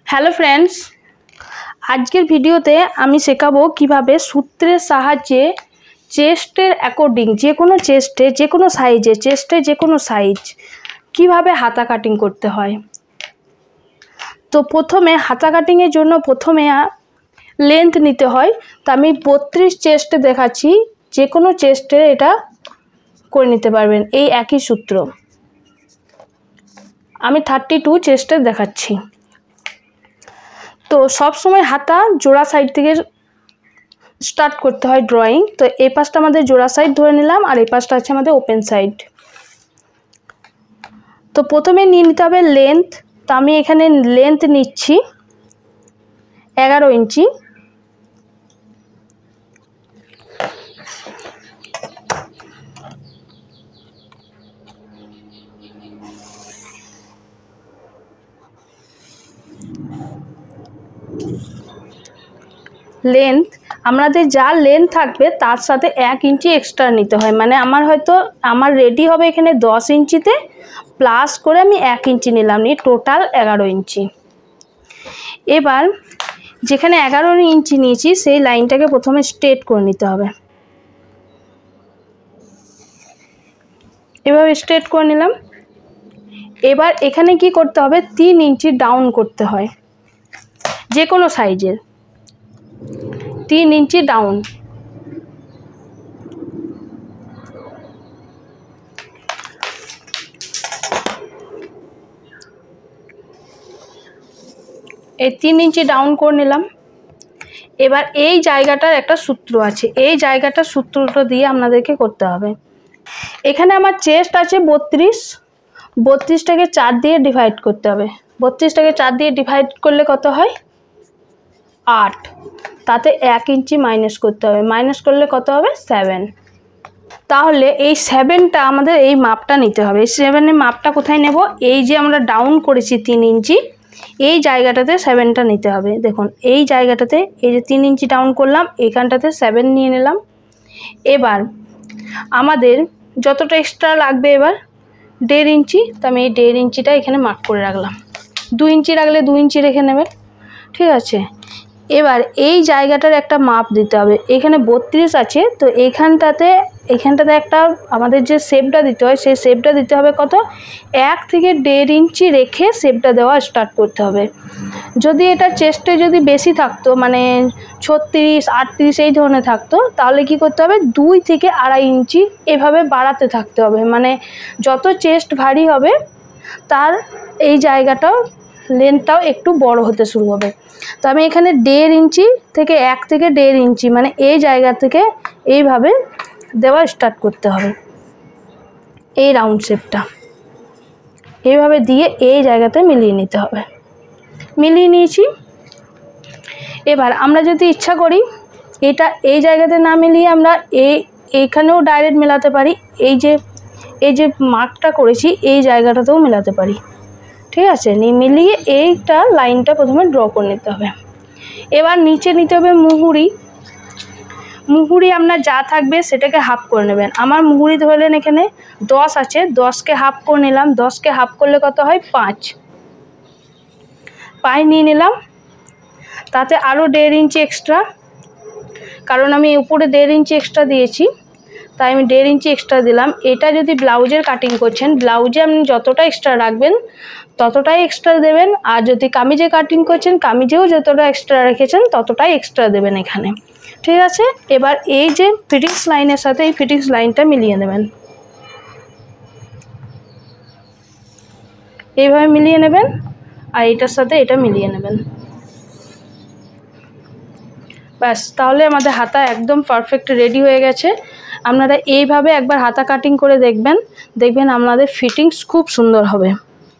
Hello friends, আজকের ভিডিওতে আমি শেখাবো কিভাবে সূত্রের সাহায্যে চেস্টের অ্যাকর্ডিং যে কোনো সাইজ কিভাবে হাতা কাটিং করতে হয়। তো প্রথমে হাতা কাটিংয়ের জন্য প্রথমে লেন্থ নিতে হয়। তো আমি 32 চেস্টে দেখাচ্ছি, যে কোনো চেস্টে এটা করে নিতে পারবেন এই একই সূত্র। আমি 32 চেস্টে দেখাচ্ছি। তো সব সময় হাতা জোড়া সাইড থেকে স্টার্ট করতে হয় ড্রয়িং। তো এই পাশটা আমাদের জোড়া সাইড ধরে নিলাম, আর এই পাশটা আছে আমাদের ওপেন সাইড। তো প্রথমে নিয়ে নিতে হবে লেন্থ। তো আমি এখানে লেন্থ নিচ্ছি 11 ইঞ্চি। লেন্থ আমাদের যা লেন্থ থাকবে তার সাথে 1 ইঞ্চি এক্সট্রা নিতে হয়। মানে আমার রেডি হবে এখানে 10 ইঞ্চিতে, প্লাস করে আমি 1 ইঞ্চি নিলাম, নিয়ে টোটাল 11 ইঞ্চি। এবার যেখানে 11 ইঞ্চি নিয়েছি সেই লাইনটাকে প্রথমে স্ট্রেট করে নিতে হবে। এভাবে স্ট্রেট করে নিলাম। এবার এখানে কি করতে হবে, 3 ইঞ্চি ডাউন করতে হয়, যে কোনো সাইজের 3 ইঞ্চি ডাউন। এই 3 ইঞ্চি ডাউন করে নিলাম। এবার এই জায়গাটার একটা সূত্র আছে, এই জায়গাটার সূত্রটা দিয়ে আপনাদেরকে করতে হবে। এখানে আমার চেস্ট আছে 32, 32টাকে 4 দিয়ে ডিভাইড করতে হবে। 32টাকে 4 দিয়ে ডিভাইড করলে কত হয়, 8। তাতে 1 ইঞ্চি মাইনাস করতে হবে, মাইনাস করলে কত হবে, 7। তাহলে এই 7টা আমাদের এই মাপটা নিতে হবে। এই 7-এর মাপটা কোথায় নেব, এই যে আমরা ডাউন করেছি 3 ইঞ্চি, এই জায়গাটাতে 7টা নিতে হবে। দেখুন এই জায়গাটাতে এই যে 3 ইঞ্চি ডাউন করলাম, এইখানটাতে 7 নিয়ে নিলাম। এবার আমাদের যতটা এক্সট্রা লাগবে এবার 1.5 ইঞ্চি, তো আমি এই 1.5 ইঞ্চিটা এখানে মার্ক করে রাখলাম। 2 ইঞ্চি রাখলে 2 ইঞ্চি রেখে নেবেন, ঠিক আছে। এবার এই জায়গাটার একটা মাপ দিতে হবে। এখানে 32 আছে, তো এইখানটাতে একটা আমাদের যে শেপটা দিতে হয় সেই শেপটা দিতে হবে কত, 1 থেকে 1.5 ইঞ্চি রেখে শেপটা দেওয়া স্টার্ট করতে হবে। যদি এটা চেস্টে যদি বেশি থাকতো, মানে 36, 38 এই ধরনের থাকতো, তাহলে কি করতে হবে, 2 থেকে 2.5 ইঞ্চি এভাবে বাড়াতে থাকতে হবে। মানে যত চেস্ট ভারী হবে তার এই জায়গাটাও লেন্থটাও একটু বড় হতে শুরু হবে। তো আমি এখানে 1.5 ইঞ্চি থেকে 1 থেকে 1.5 ইঞ্চি মানে এই জায়গা থেকে এইভাবে দেওয়া স্টার্ট করতে হবে। এই রাউন্ড শেপটা এইভাবে দিয়ে এই জায়গাতে মিলিয়ে নিতে হবে। মিলিয়ে নিয়েছি। এবার আমরা যদি ইচ্ছা করি এটা এই জায়গাতে না মিলিয়ে আমরা এইখানেও ডাইরেক্ট মেলাতে পারি। এই যে মার্কটা করেছি এই জায়গাটাতেও মেলাতে পারি, ঠিক আছে। মিলিয়ে এইটা লাইনটা প্রথমে ড্র করে নিতে হবে। এবার নিচে নিতে হবে মুহুরি আপনার যা থাকবে সেটাকে হাফ করে নেবেন। আমার মুহুরি ধরলেন এখানে 10 আছে, 10কে হাফ করে নিলাম। 10কে হাফ করলে কত হয়, 5 নিয়ে নিলাম। তাতে আরও 1.5 ইঞ্চি এক্সট্রা, কারণ আমি উপরে 1.5 ইঞ্চি এক্সট্রা দিয়েছি, তাই আমি 1.5 ইঞ্চি এক্সট্রা দিলাম। এটা যদি ব্লাউজের কাটিং করছেন, ব্লাউজে আপনি যতটা এক্সট্রা রাখবেন ততটাই এক্সট্রা দেবেন, আর যদি কামিজে কাটিং করছেন কামিজেও যতটা এক্সট্রা রেখেছেন ততটাই এক্সট্রা দেবেন এখানে, ঠিক আছে। এবার এই যে ফিটিংস লাইনের সাথে এই ফিটিংস লাইনটা মিলিয়ে নেবেন, এইভাবে মিলিয়ে নেবেন, আর এটার সাথে এটা মিলিয়ে নেবেন। ব্যাস, তাহলে আমাদের হাতা একদম পারফেক্ট রেডি হয়ে গেছে। আপনারা এইভাবে একবার হাতা কাটিং করে দেখবেন আপনাদের ফিটিংস খুব সুন্দর হবে।